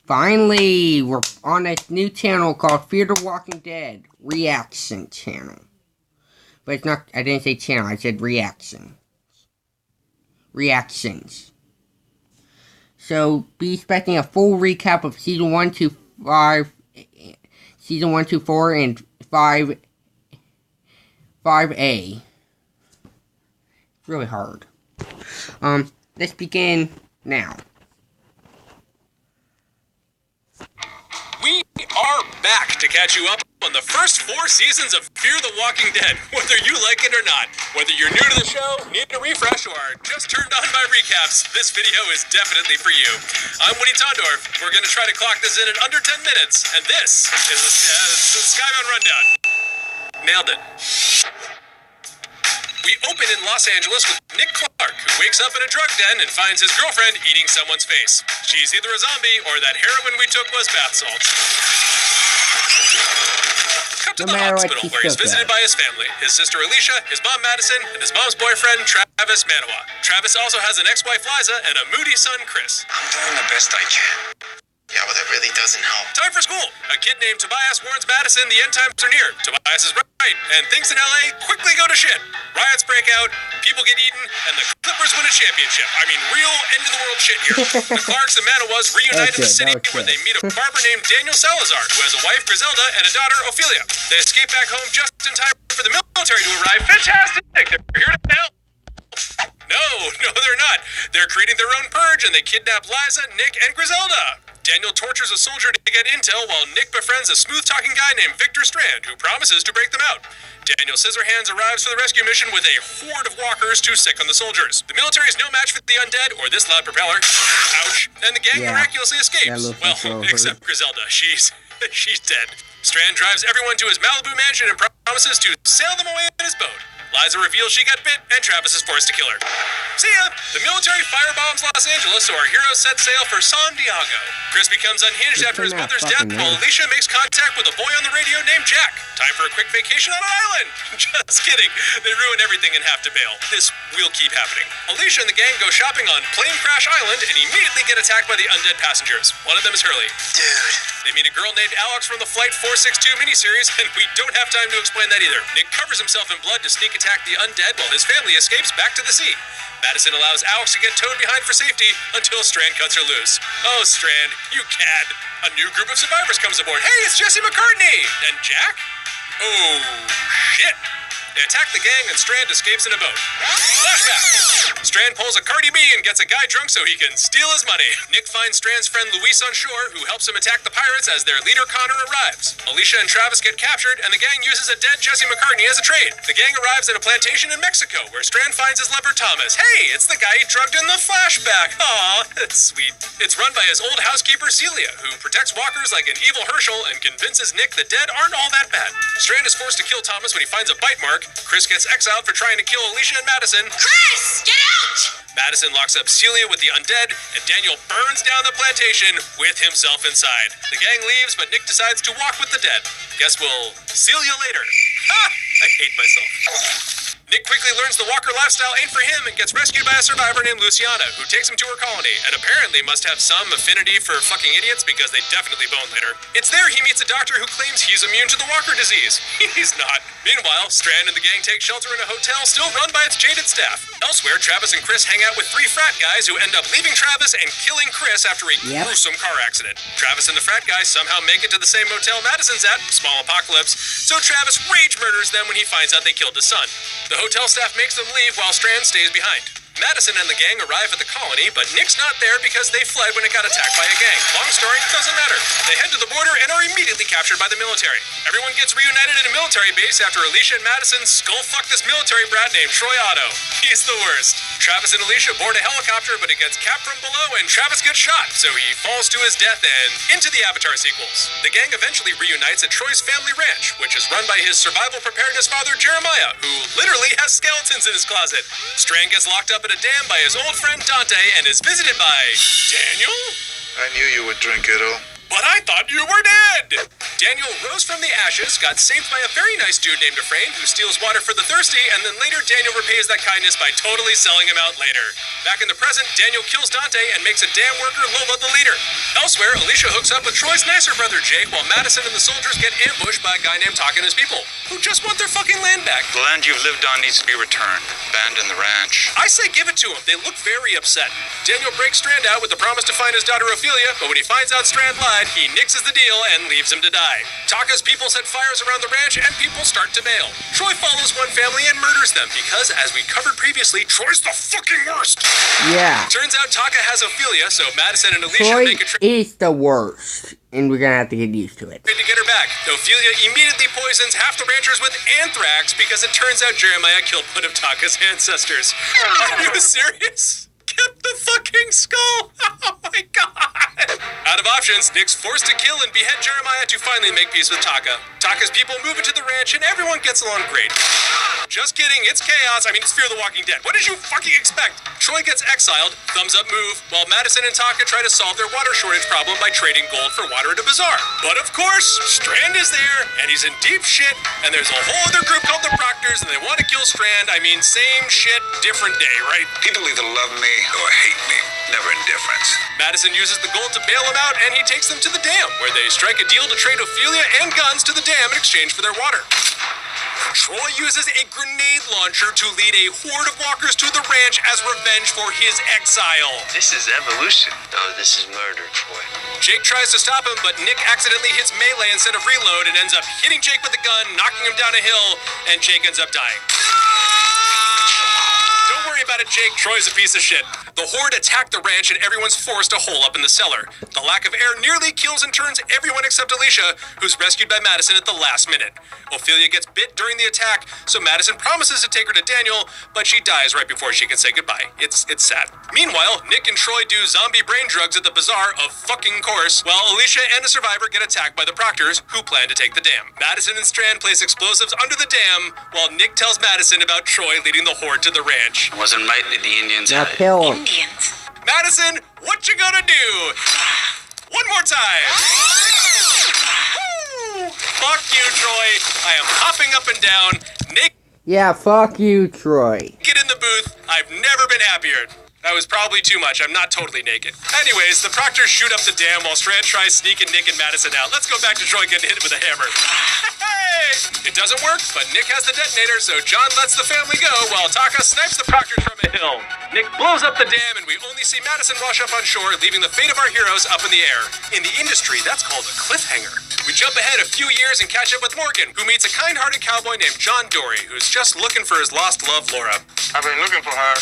Finally, we're on a new channel called Fear the Walking Dead Reaction Channel. But it's not, I didn't say channel, I said reaction. Reactions. So, be expecting a full recap of Season 1 to 5, Season 1 to 4, and 5A. It's really hard. Let's begin now. We are back to catch you up on the first 4 seasons of Fear the Walking Dead, whether you like it or not. Whether you're new to the show, need a refresh, or are just turned on by recaps, this video is definitely for you. I'm Woody Tondorf. We're going to try to clock this in under 10 minutes, and this is the Skybound Rundown. Nailed it. We open in Los Angeles with Nick Clark, who wakes up in a drug den and finds his girlfriend eating someone's face. She's either a zombie or that heroin we took was bath salts. Cut to the hospital where he's visited by his family, his sister Alicia, his mom Madison, and his mom's boyfriend Travis Manawa. Travis also has an ex-wife Liza and a moody son Chris. I'm doing the best I can. Yeah, but that really doesn't help. Time for school. A kid named Tobias warns Madison the end times are near. Tobias is right, and things in LA quickly go to shit. Riots break out, people get eaten, and the Clippers win a championship. I mean, real end-of-the-world shit here. The Clarks and Manawas reunite in the city where they meet a barber named Daniel Salazar, who has a wife, Griselda, and a daughter, Ophelia. They escape back home just in time for the military to arrive. Fantastic! They're here to help. No, they're not. They're creating their own purge, and they kidnap Liza, Nick, and Griselda. Daniel tortures a soldier to get intel while Nick befriends a smooth-talking guy named Victor Strand, who promises to break them out. Daniel Scissorhands arrives for the rescue mission with a horde of walkers to sick on the soldiers. The military is no match for the undead or this loud propeller. Ouch. And the gang miraculously escapes. Well, except Griselda. She's dead. Strand drives everyone to his Malibu mansion and promises to sail them away in his boat. Liza reveals she got bit, and Travis is forced to kill her. See ya! The military firebombs Los Angeles, so our heroes set sail for San Diego. Chris becomes unhinged after his mother's death, while Alicia makes contact with a boy on the radio named Jack. Time for a quick vacation on an island! Just kidding. They ruin everything and have to bail. This will keep happening. Alicia and the gang go shopping on Plane Crash Island and immediately get attacked by the undead passengers. One of them is Hurley. Dude. They meet a girl named Alex from the Flight 462 miniseries, and we don't have time to explain that either. Nick covers himself in blood to sneak attack the undead while his family escapes back to the sea. Madison allows Alex to get towed behind for safety until Strand cuts her loose. Oh, Strand, you cad. A new group of survivors comes aboard. Hey, it's Jesse McCartney! And Jack? Oh, shit. They attack the gang and Strand escapes in a boat. Flashback! Strand pulls a Cardi B and gets a guy drunk so he can steal his money. Nick finds Strand's friend Luis on shore, who helps him attack the pirates as their leader Connor arrives. Alicia and Travis get captured, and the gang uses a dead Jesse McCartney as a trade. The gang arrives at a plantation in Mexico, where Strand finds his lover Thomas. Hey, it's the guy he drugged in the flashback. Aw, that's sweet. It's run by his old housekeeper Celia, who protects walkers like an evil Herschel and convinces Nick the dead aren't all that bad. Strand is forced to kill Thomas when he finds a bite mark. Chris gets exiled for trying to kill Alicia and Madison. Chris, get out! Madison locks up Celia with the undead, and Daniel burns down the plantation with himself inside. The gang leaves, but Nick decides to walk with the dead. Guess we'll see you later. Ha! I hate myself. Nick quickly learns the walker lifestyle ain't for him and gets rescued by a survivor named Luciana, who takes him to her colony, and apparently must have some affinity for fucking idiots because they definitely bone later. It's there he meets a doctor who claims he's immune to the walker disease. He's not. Meanwhile, Strand and the gang take shelter in a hotel still run by its jaded staff. Elsewhere, Travis and Chris hang out with 3 frat guys who end up leaving Travis and killing Chris after a gruesome car accident. Travis and the frat guys somehow make it to the same motel Madison's at, small apocalypse, so Travis rage murders them when he finds out they killed his son. The hotel staff makes them leave while Strand stays behind. Madison and the gang arrive at the colony, but Nick's not there because they fled when it got attacked by a gang. Long story, doesn't matter. They head to the border and are immediately captured by the military. Everyone gets reunited in a military base after Alicia and Madison skull-fuck this military brat named Troy Otto. He's the worst. Travis and Alicia board a helicopter, but it gets capped from below and Travis gets shot, so he falls to his death and into the Avatar sequels. The gang eventually reunites at Troy's family ranch, which is run by his survival preparedness father Jeremiah, who literally has skeletons in his closet. Strand gets locked up in a dam by his old friend Dante and is visited by Daniel? I knew you would drink it all. But I thought you were dead! Daniel rose from the ashes, got saved by a very nice dude named Dufresne, who steals water for the thirsty, and then later Daniel repays that kindness by totally selling him out later. Back in the present, Daniel kills Dante and makes a dam worker Lola the leader. Elsewhere, Alicia hooks up with Troy's nicer brother Jake, while Madison and the soldiers get ambushed by a guy named Taka and his people, who just want their fucking land back. The land you've lived on needs to be returned. Abandon the ranch. I say give it to him. They look very upset. Daniel breaks Strand out with the promise to find his daughter Ophelia, but when he finds out Strand lied, he nixes the deal and leaves him to die. Taka's people set fires around the ranch and people start to bail. Troy follows one family and murders them because, as we covered previously, Troy's the fucking worst. Yeah. Turns out Taka has Ophelia, so Madison and Alicia Troy make a trip is the worst, and we're gonna have to get used to it. to get her back. Ophelia immediately poisons half the ranchers with anthrax because it turns out Jeremiah killed one of Taka's ancestors. Are you serious? Get the fucking skull! Oh my god! Out of options, Nick's forced to kill and behead Jeremiah to finally make peace with Taka. Taka's people move into the ranch and everyone gets along great. Just kidding, it's chaos. I mean, it's Fear the Walking Dead. What did you fucking expect? Troy gets exiled, thumbs up move, while Madison and Taka try to solve their water shortage problem by trading gold for water at a bazaar. But of course, Strand is there, and he's in deep shit, and there's a whole other group called the Proctors, and they want to kill Strand. I mean, same shit, different day, right? People either love me or hate me. Never indifference. Madison uses the gold to bail him out, and he takes them to the dam, where they strike a deal to trade Ophelia and guns to the dam in exchange for their water. Troy uses a grenade launcher to lead a horde of walkers to the ranch as revenge for his exile. This is evolution. No, this is murder, Troy. Jake tries to stop him, but Nick accidentally hits melee instead of reload and ends up hitting Jake with a gun, knocking him down a hill, and Jake ends up dying. Don't worry about it, Jake. Troy's a piece of shit. The horde attack the ranch and everyone's forced to hole up in the cellar. The lack of air nearly kills and turns everyone except Alicia, who's rescued by Madison at the last minute. Ophelia gets bit during the attack, so Madison promises to take her to Daniel, but she dies right before she can say goodbye. It's sad. Meanwhile, Nick and Troy do zombie brain drugs at the bazaar, of fucking course, while Alicia and a survivor get attacked by the Proctors, who plan to take the dam. Madison and Strand place explosives under the dam, while Nick tells Madison about Troy leading the horde to the ranch. I wasn't right that the Indians Now had it. kill him. Indians. Madison, what you gonna do? One more time. Woo! Fuck you, Troy. I am hopping up and down, naked Yeah, fuck you, Troy. in the booth. I've never been happier. That was probably too much. I'm not totally naked. Anyways, the Proctors shoot up the dam while Strand tries sneaking Nick and Madison out. Let's go back to Troy getting hit with a hammer. Hey! It doesn't work, but Nick has the detonator, so John lets the family go while Taka snipes the Proctors from a hill. Nick blows up the dam, and we only see Madison wash up on shore, leaving the fate of our heroes up in the air. In the industry, that's called a cliffhanger. We jump ahead a few years and catch up with Morgan, who meets a kind-hearted cowboy named John Dory, who's just looking for his lost love, Laura. I've been looking for her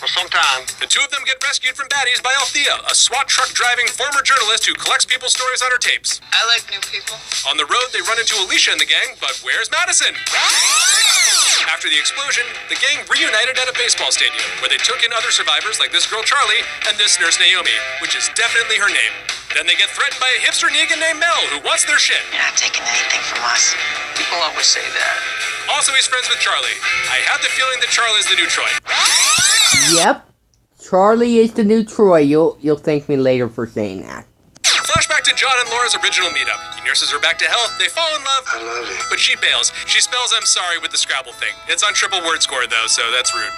for some time. The two of them get rescued from baddies by Althea, a SWAT truck-driving former journalist who collects people's stories on her tapes. I like new people. On the road, they run into Alicia and the gang, but where's Madison? After the explosion, the gang reunited at a baseball stadium, where they took in other survivors like this girl Charlie and this nurse Naomi, which is definitely her name. Then they get threatened by a hipster Negan named Mel, who wants their shit. You're not taking anything from us. People always say that. Also, he's friends with Charlie. I have the feeling that Charlie's the new Troy. Yep. Charlie is the new Troy. You'll thank me later for saying that. Flashback to John and Laura's original meetup. He nurses her back to health, they fall in love, I love you. but she bails. She spells I'm sorry with the Scrabble thing. It's on triple word score though, so that's rude.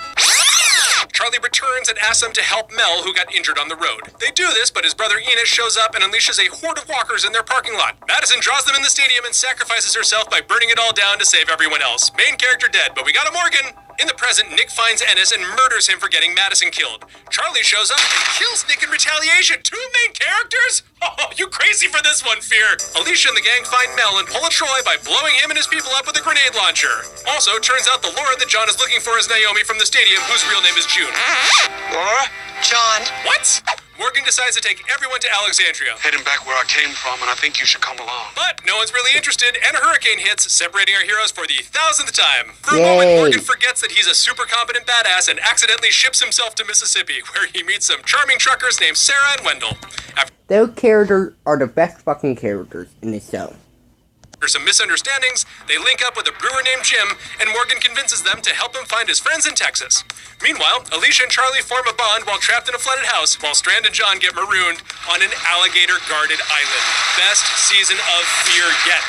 Charlie returns and asks them to help Mel, who got injured on the road. They do this, but his brother Enos shows up and unleashes a horde of walkers in their parking lot. Madison draws them in the stadium and sacrifices herself by burning it all down to save everyone else. Main character dead, but we got a Morgan. In the present, Nick finds Ennis and murders him for getting Madison killed. Charlie shows up and kills Nick in retaliation. Two main characters? Oh, you crazy for this one, Fear. Alicia and the gang find Mel and pull a Troy by blowing him and his people up with a grenade launcher. Also, turns out the Laura that John is looking for is Naomi from the stadium, whose real name is June. Laura? John. What? Morgan decides to take everyone to Alexandria. Heading back where I came from, and I think you should come along. But no one's really interested, and a hurricane hits, separating our heroes for the 1000th time. For a Yay. moment, Morgan forgets that he's a super competent badass and accidentally ships himself to Mississippi, where he meets some charming truckers named Sarah and Wendell. After Those characters are the best fucking characters in this show. After some misunderstandings, they link up with a brewer named Jim, and Morgan convinces them to help him find his friends in Texas. Meanwhile, Alicia and Charlie form a bond while trapped in a flooded house, while Strand and John get marooned on an alligator-guarded island. Best season of Fear yet.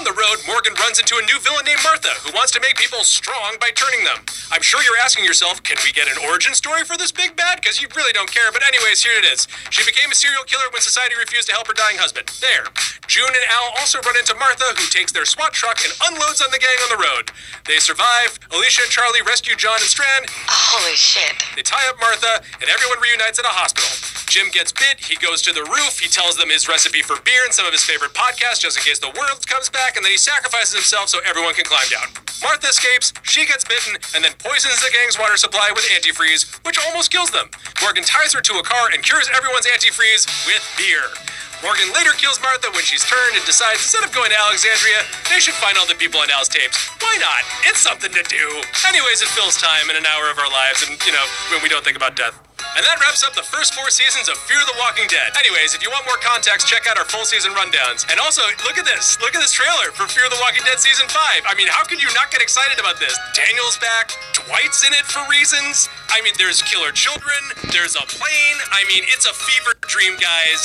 On the road, Morgan runs into a new villain named Martha, who wants to make people strong by turning them. I'm sure you're asking yourself, can we get an origin story for this big bad? Because you really don't care, but anyways, here it is. She became a serial killer when society refused to help her dying husband. There. June and Al also run into Martha, who takes their SWAT truck and unloads on the gang on the road. They survive. Alicia and Charlie rescue John and Strand. Holy shit. They tie up Martha, and everyone reunites at a hospital. Jim gets bit, he goes to the roof, he tells them his recipe for beer and some of his favorite podcasts just in case the world comes back, and then he sacrifices himself so everyone can climb down. Martha escapes, she gets bitten, and then poisons the gang's water supply with antifreeze, which almost kills them. Morgan ties her to a car and cures everyone's antifreeze with beer. Morgan later kills Martha when she's turned and decides instead of going to Alexandria, they should find all the people on Al's tapes. Why not? It's something to do. Anyways, it fills time in an hour of our lives and, when we don't think about death. And that wraps up the first 4 seasons of Fear the Walking Dead. Anyways, if you want more context, check out our full season rundowns. And also, look at this. Look at this trailer for Fear the Walking Dead Season 5. I mean, how could you not get excited about this? Daniel's back. Dwight's in it for reasons. I mean, there's killer children. There's a plane. I mean, it's a fever dream, guys.